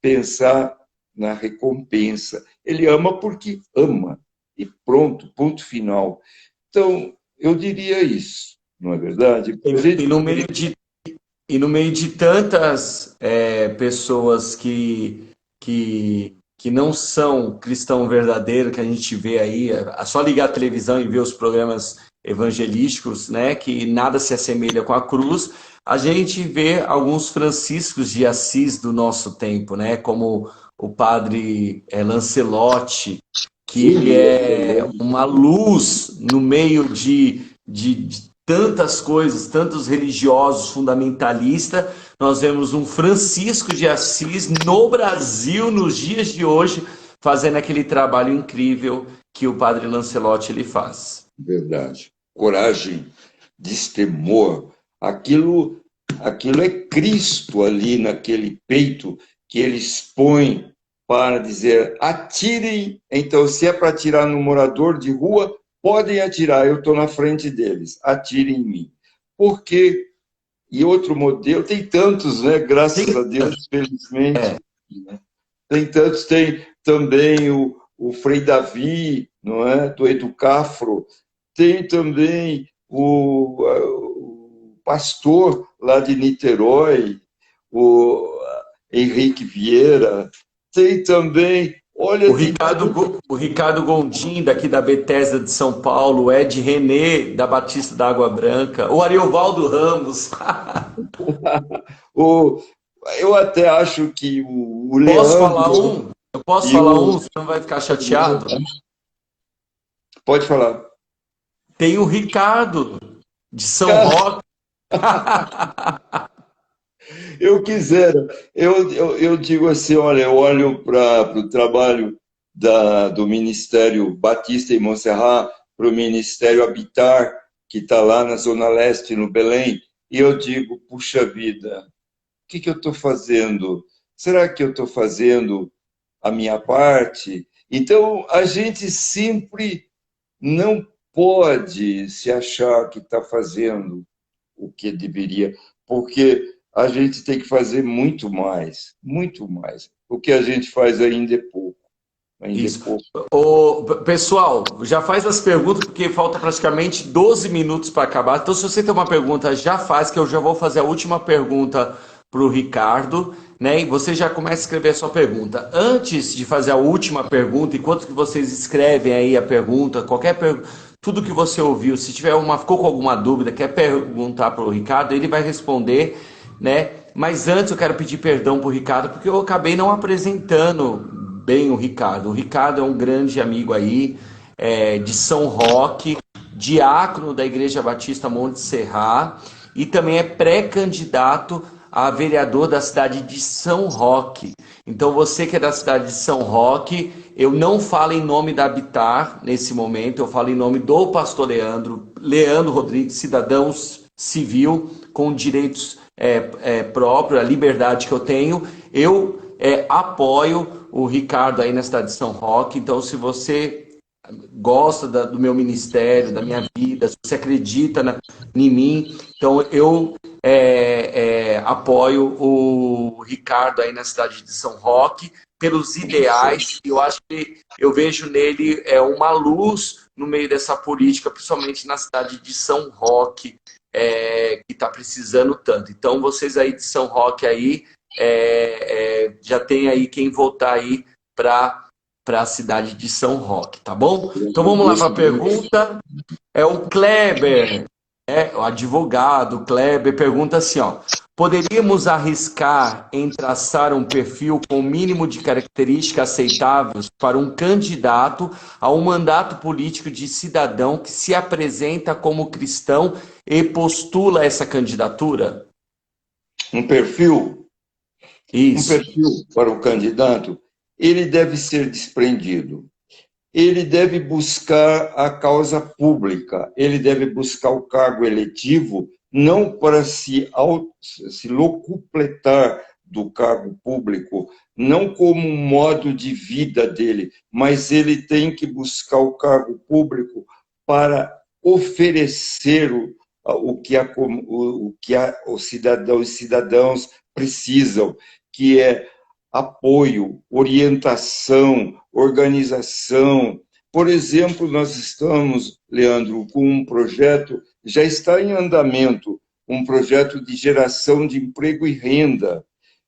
pensar na recompensa. Ele ama porque ama. E pronto, ponto final. Então, eu diria isso, não é verdade? E no meio de tantas pessoas que não são cristão verdadeiro, que a gente vê aí, é só ligar a televisão e ver os programas evangelísticos, né, que nada se assemelha com a cruz, a gente vê alguns Franciscos de Assis do nosso tempo, né, como o padre Lancelotti, que ele é uma luz no meio de tantas coisas, tantos religiosos fundamentalistas. Nós vemos um Francisco de Assis no Brasil, nos dias de hoje, fazendo aquele trabalho incrível que o padre Lancelotti ele faz. Verdade. Coragem, destemor, aquilo é Cristo ali naquele peito que ele expõe para dizer, atirem. Então, se é para atirar no morador de rua, podem atirar, eu estou na frente deles, atirem em mim. Porque, e outro modelo, tem tantos, né? Graças a Deus, felizmente. Tem tantos, tem também o Frei Davi, não é? Do Educafro, tem também o pastor lá de Niterói, o Henrique Vieira, tem também, olha... O Ricardo Gondim, daqui da Bethesda de São Paulo, o Ed René, da Batista da Água Branca, o Ariovaldo Ramos. Eu até acho que o Posso Leandro... falar um? Eu posso falar um, você não vai ficar chateado? Pode falar. Tem o Ricardo, de São Roque. Eu quisera. Eu digo assim, olha, eu olho para o trabalho do Ministério Batista em Montserrat, para o Ministério Habitar, que está lá na Zona Leste, no Belém, e eu digo, puxa vida, o que eu estou fazendo? Será que eu estou fazendo a minha parte? Então, a gente sempre não pode se achar que está fazendo o que deveria, porque a gente tem que fazer muito mais, muito mais. O que a gente faz ainda é pouco. Isso. Pessoal, já faz as perguntas, porque falta praticamente 12 minutos para acabar. Então, se você tem uma pergunta, já faz, que eu já vou fazer a última pergunta para o Ricardo, né? E você já começa a escrever a sua pergunta. Antes de fazer a última pergunta, enquanto que vocês escrevem aí a pergunta, qualquer pergunta, tudo que você ouviu, se tiver ficou com alguma dúvida, quer perguntar para o Ricardo, ele vai responder, né? Mas antes eu quero pedir perdão para o Ricardo, porque eu acabei não apresentando bem o Ricardo. O Ricardo é um grande amigo aí, de São Roque, diácono da Igreja Batista Monte Serrat, e também é pré-candidato a vereador da cidade de São Roque. Então, você que é da cidade de São Roque, eu não falo em nome da Habitar nesse momento, eu falo em nome do pastor Leandro Rodrigues, cidadão civil, com direitos próprios, a liberdade que eu tenho. Eu apoio o Ricardo aí na cidade de São Roque. Então, se você gosta do meu ministério, da minha vida, se você acredita em mim, então eu apoio o Ricardo aí na cidade de São Roque pelos ideais. Eu acho que eu vejo nele uma luz no meio dessa política, principalmente na cidade de São Roque, que está precisando tanto. Então, vocês aí de São Roque aí, já tem aí quem votar aí para a cidade de São Roque, tá bom? Então vamos lá para a pergunta. O Kleber, o advogado Kleber, pergunta assim, ó: Poderíamos arriscar em traçar um perfil com o mínimo de características aceitáveis para um candidato a um mandato político de cidadão que se apresenta como cristão e postula essa candidatura? Um perfil? Um Isso. perfil para o candidato, ele deve ser desprendido. Ele deve buscar a causa pública, ele deve buscar o cargo eletivo, não para se locupletar do cargo público, não como um modo de vida dele, mas ele tem que buscar o cargo público para oferecer os cidadãos e cidadãos precisam, que é apoio, orientação, organização. Por exemplo, nós estamos, Leandro, com um projeto, já está em andamento, um projeto de geração de emprego e renda,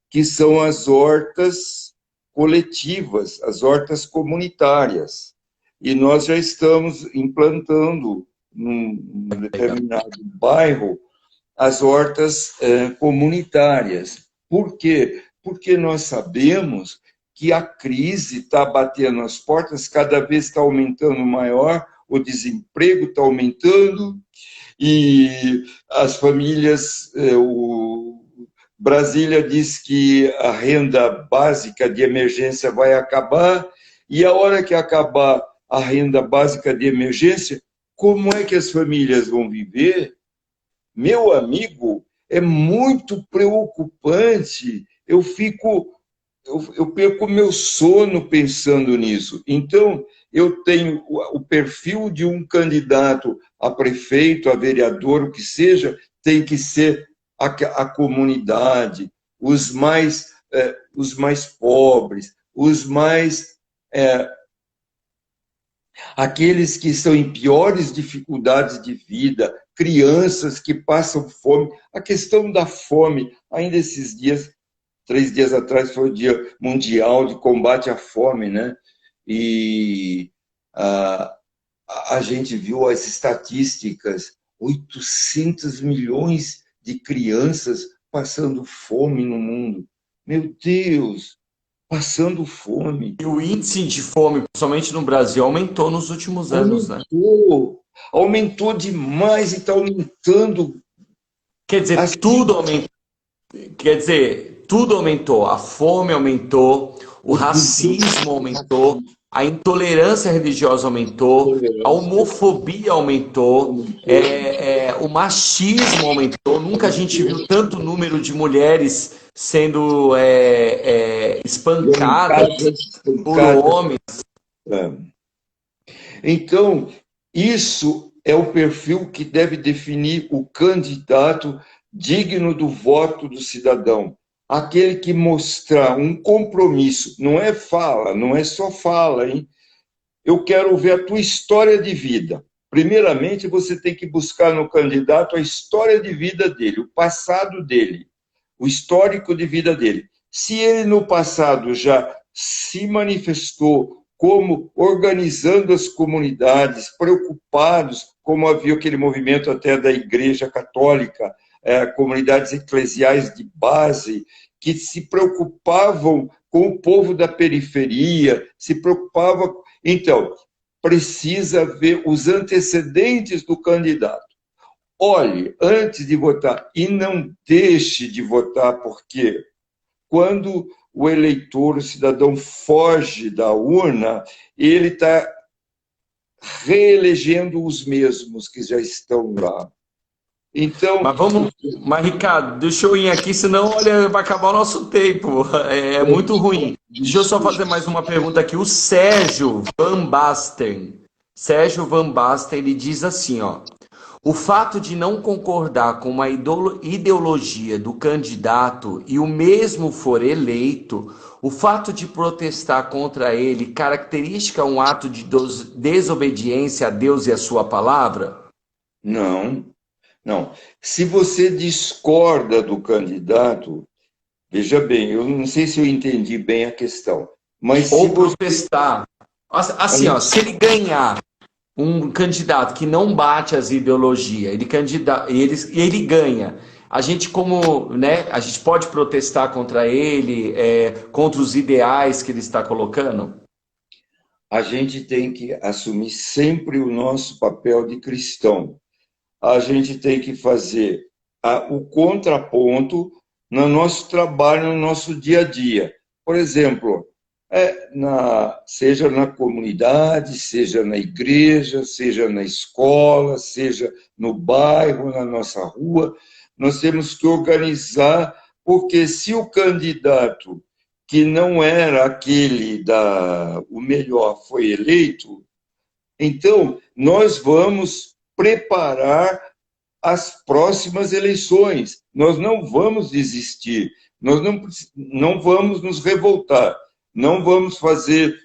que são as hortas coletivas, as hortas comunitárias. E nós já estamos implantando, num determinado bairro, as hortas comunitárias. Por quê? Porque nós sabemos que a crise está batendo as portas, cada vez está aumentando maior, o desemprego está aumentando, e as famílias, o Brasília diz que a renda básica de emergência vai acabar, e a hora que acabar a renda básica de emergência, como é que as famílias vão viver? Meu amigo, é muito preocupante. Eu perco meu sono pensando nisso. Então, eu tenho o perfil de um candidato a prefeito, a vereador, o que seja, tem que ser a comunidade, os mais pobres, aqueles que estão em piores dificuldades de vida, crianças que passam fome. A questão da fome, ainda esses dias, 3 dias atrás, foi o Dia Mundial de Combate à Fome, né? E a gente viu as estatísticas, 800 milhões de crianças passando fome no mundo. Meu Deus, passando fome. E o índice de fome, principalmente no Brasil, aumentou nos últimos anos, né? Aumentou demais e está aumentando. Quer dizer, tudo aumentou. Quer dizer, tudo aumentou. A fome aumentou, o racismo aumentou, a intolerância religiosa aumentou, a homofobia aumentou, o machismo aumentou. Nunca a gente viu tanto número de mulheres sendo espancadas por homens. Então, isso é o perfil que deve definir o candidato digno do voto do cidadão. Aquele que mostrar um compromisso, não é fala, não é só fala, hein? Eu quero ver a tua história de vida. Primeiramente, você tem que buscar no candidato a história de vida dele, o passado dele, o histórico de vida dele. Se ele no passado já se manifestou como organizando as comunidades, preocupados, como havia aquele movimento até da Igreja Católica, comunidades eclesiais de base, que se preocupavam com o povo da periferia, se preocupavam. Então, precisa ver os antecedentes do candidato. Olhe antes de votar e não deixe de votar, porque quando o eleitor, o cidadão, foge da urna, ele está reelegendo os mesmos que já estão lá. Então, mas Ricardo, deixa eu ir aqui, senão, olha, vai acabar o nosso tempo. É muito ruim. Deixa eu só fazer mais uma pergunta aqui. O Sérgio Van Basten, ele diz assim, ó: o fato de não concordar com uma ideologia do candidato e o mesmo for eleito, o fato de protestar contra ele caracteriza um ato de desobediência a Deus e a sua palavra? Não. Se você discorda do candidato, veja bem, eu não sei se eu entendi bem a questão, mas ou protestar. Assim, ó, se ele ganhar um candidato que não bate as ideologias, ele ganha, a gente como, né, a gente pode protestar contra ele, contra os ideais que ele está colocando? A gente tem que assumir sempre o nosso papel de cristão. A gente tem que fazer o contraponto no nosso trabalho, no nosso dia a dia. Por exemplo, seja na comunidade, seja na igreja, seja na escola, seja no bairro, na nossa rua, nós temos que organizar, porque se o candidato que não era aquele o melhor foi eleito, então nós vamos preparar as próximas eleições. Nós não vamos desistir, nós não vamos nos revoltar, não vamos fazer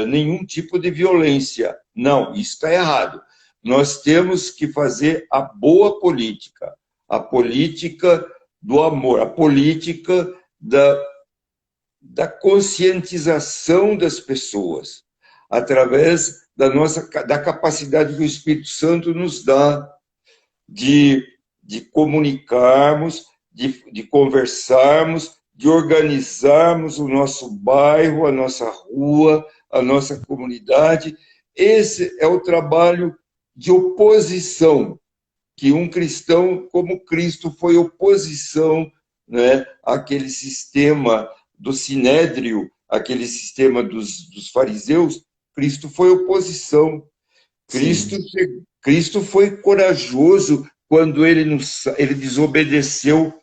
nenhum tipo de violência. Não, isso está errado. Nós temos que fazer a boa política, a política do amor, a política da conscientização das pessoas, através da capacidade que o Espírito Santo nos dá de comunicarmos, de conversarmos, de organizarmos o nosso bairro, a nossa rua, a nossa comunidade. Esse é o trabalho de oposição, que um cristão como Cristo foi oposição, né, àquele sistema do Sinédrio, aquele sistema dos fariseus. Cristo foi oposição. Cristo foi corajoso quando ele desobedeceu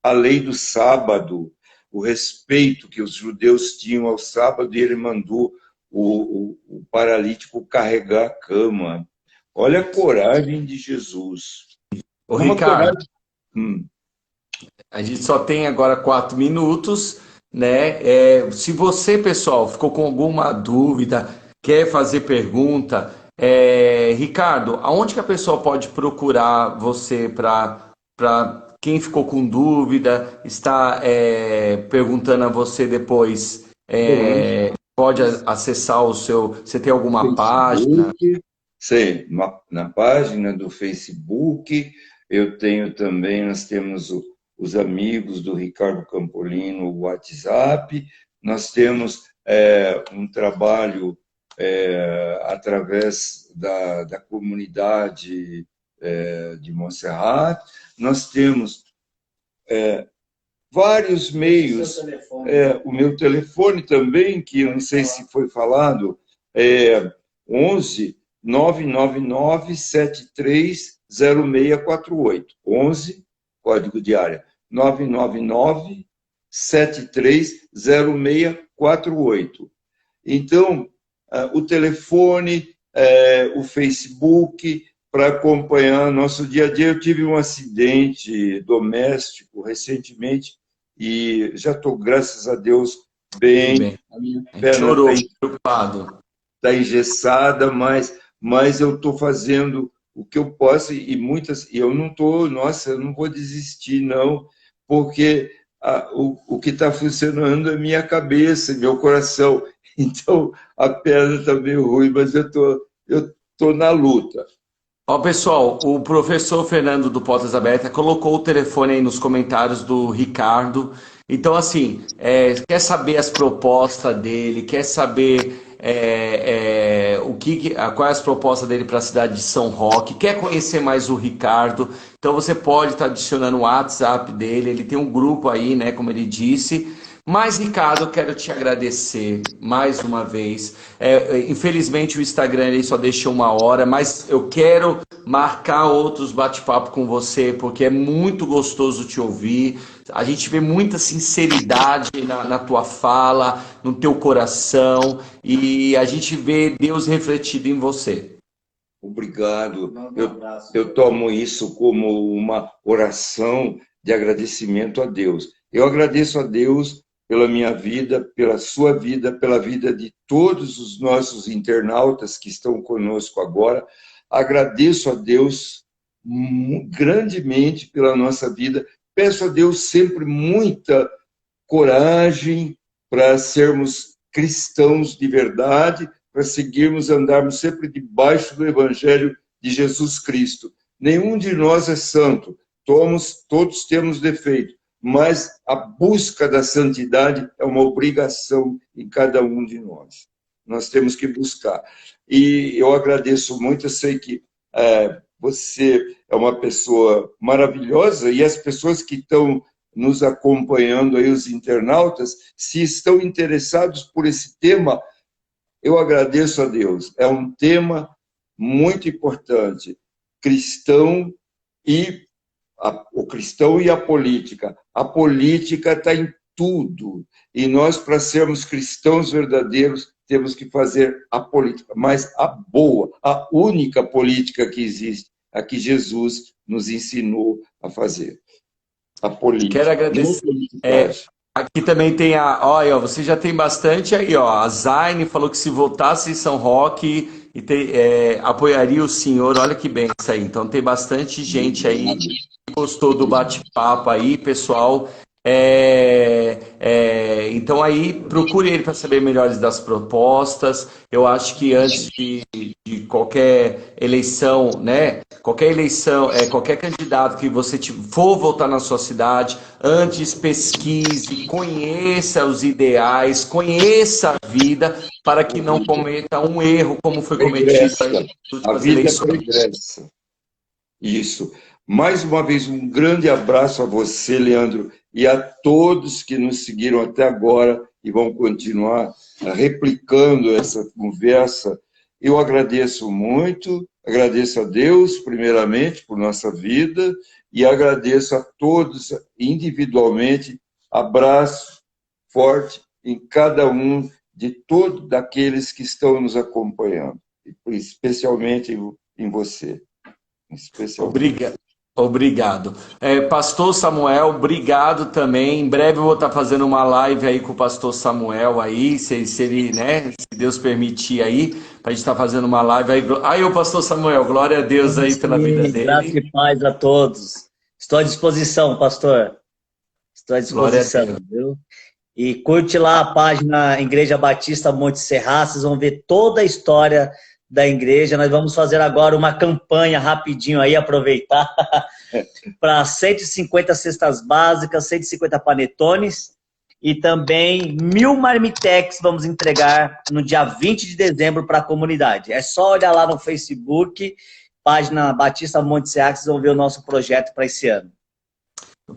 a lei do sábado, o respeito que os judeus tinham ao sábado, e ele mandou o paralítico carregar a cama. Olha a coragem de Jesus. Ô, Ricardo, coragem... a gente só tem agora 4 minutos, né? Se você, pessoal, ficou com alguma dúvida, quer fazer pergunta, Ricardo, aonde que a pessoa pode procurar você para quem ficou com dúvida, está perguntando a você depois, pode acessar o seu... Você tem alguma Facebook, página? Sim, na página do Facebook, nós temos os amigos do Ricardo Campolino, o WhatsApp, nós temos um trabalho através da comunidade de Montserrat, nós temos vários meios, o meu telefone também, que eu não sei se foi falado, 11 999 73 0648. 11, código de área, 999 73 0648. Então, o telefone, o Facebook, para acompanhar nosso dia a dia. Eu tive um acidente doméstico recentemente e já estou, graças a Deus, bem. A minha perna está engessada, mas eu estou fazendo o que eu posso e eu não estou, eu não vou desistir, não, porque o que está funcionando é minha cabeça, meu coração. Então, a perna está meio ruim, mas eu estou na luta. Ó, pessoal, o professor Fernando do Portas Abertas colocou o telefone aí nos comentários do Ricardo. Então, assim, quer saber as propostas dele, quer saber quais as propostas dele para a cidade de São Roque, quer conhecer mais o Ricardo, então você pode estar adicionando o WhatsApp dele, ele tem um grupo aí, né, como ele disse. Mas, Ricardo, eu quero te agradecer mais uma vez. Infelizmente, o Instagram ele só deixa 1 hora, mas eu quero marcar outros bate-papo com você, porque é muito gostoso te ouvir. A gente vê muita sinceridade na tua fala, no teu coração, e a gente vê Deus refletido em você. Obrigado. Eu tomo isso como uma oração de agradecimento a Deus. Eu agradeço a Deus pela minha vida, pela sua vida, pela vida de todos os nossos internautas que estão conosco agora. Agradeço a Deus grandemente pela nossa vida. Peço a Deus sempre muita coragem para sermos cristãos de verdade, para seguirmos, andarmos sempre debaixo do Evangelho de Jesus Cristo. Nenhum de nós é santo. todos temos defeito, mas a busca da santidade é uma obrigação em cada um de nós. Nós temos que buscar. E eu agradeço muito, eu sei que você é uma pessoa maravilhosa e as pessoas que estão nos acompanhando aí, os internautas, se estão interessados por esse tema, eu agradeço a Deus. É um tema muito importante. O cristão e a política. A política está em tudo. E nós, para sermos cristãos verdadeiros, temos que fazer a política, mas a boa, a única política que existe, a que Jesus nos ensinou a fazer. A política. Quero agradecer. Aqui também tem olha, você já tem bastante aí, ó. A Zaine falou que se votasse em São Roque apoiaria o senhor. Olha que bem isso aí. Então tem bastante gente aí que gostou do bate-papo aí, pessoal. Então aí procure ele para saber melhores das propostas. Eu acho que antes de qualquer eleição, né? Qualquer candidato que você for votar na sua cidade, antes pesquise, conheça os ideais, conheça a vida, para que não cometa um erro como foi cometido aí nas a vida eleições. Progressa. Isso. Mais uma vez, um grande abraço a você, Leandro, e a todos que nos seguiram até agora e vão continuar replicando essa conversa. Eu agradeço muito, agradeço a Deus, primeiramente, por nossa vida, e agradeço a todos individualmente. Abraço forte em cada um de todos daqueles que estão nos acompanhando, especialmente em você. Obrigado. Pastor Samuel, obrigado também. Em breve eu vou estar fazendo uma live aí com o pastor Samuel aí, se ele, né, se Deus permitir aí, para a gente estar fazendo uma live aí. Aí o pastor Samuel, glória a Deus aí pela vida dele. Graça e paz a todos. Estou à disposição, pastor. Estou à disposição, viu? E curte lá a página Igreja Batista Monte Serra, vocês vão ver toda a história da igreja. Nós vamos fazer agora uma campanha rapidinho aí, aproveitar, para 150 cestas básicas, 150 panetones e também 1000 marmitex vamos entregar no dia 20 de dezembro para a comunidade. É só olhar lá no Facebook, página Batista Monte Serra, vocês vão ver o nosso projeto para esse ano.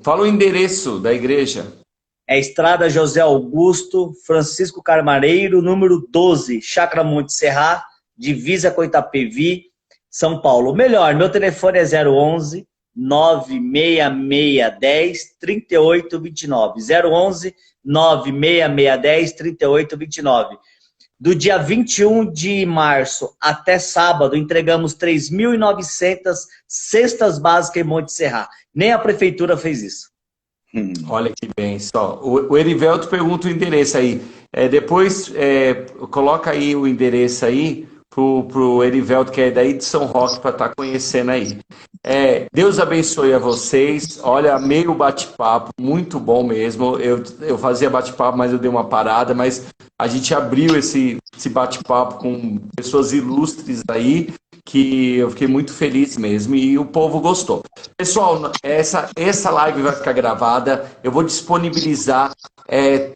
Fala o endereço da igreja. É Estrada José Augusto, Francisco Carmareiro, número 12, Chácara Monte Serra, divisa com Itapevi, São Paulo. Melhor, meu telefone é 011 96610 3829. 011 96610 3829. Do dia 21 de março até sábado, entregamos 3.900 cestas básicas em Monte Serra. Nem a prefeitura fez isso. Olha que bem. Só. O Erivelto pergunta o endereço aí. Depois, coloca aí o endereço aí, pro Erivelto, que é daí de São Roque, para estar conhecendo aí. Deus abençoe a vocês. Olha, meio bate-papo, muito bom mesmo. Eu fazia bate-papo, mas eu dei uma parada, mas a gente abriu esse bate-papo com pessoas ilustres aí, que eu fiquei muito feliz mesmo, e o povo gostou. Pessoal, essa live vai ficar gravada, eu vou disponibilizar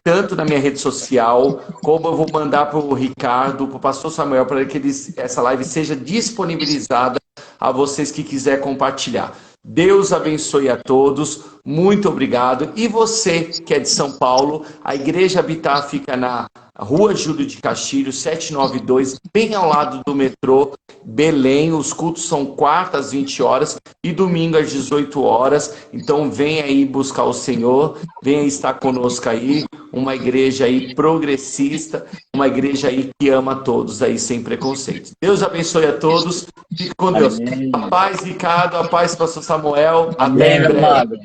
tanto na minha rede social, como eu vou mandar para o Ricardo, para o pastor Samuel, para que essa live seja disponibilizada a vocês que quiserem compartilhar. Deus abençoe a todos, muito obrigado. E você que é de São Paulo, a Igreja Habitar fica na Rua Júlio de Castilho, 792, bem ao lado do metrô Belém. Os cultos são quartas às 20 horas e domingo às 18 horas. Então vem aí buscar o Senhor, venha estar conosco aí, uma igreja aí progressista, uma igreja aí que ama todos aí sem preconceito. Deus abençoe a todos, fique com Deus. Amém. A paz, Ricardo, a paz, pastor Samuel. Amém, Até meu amado.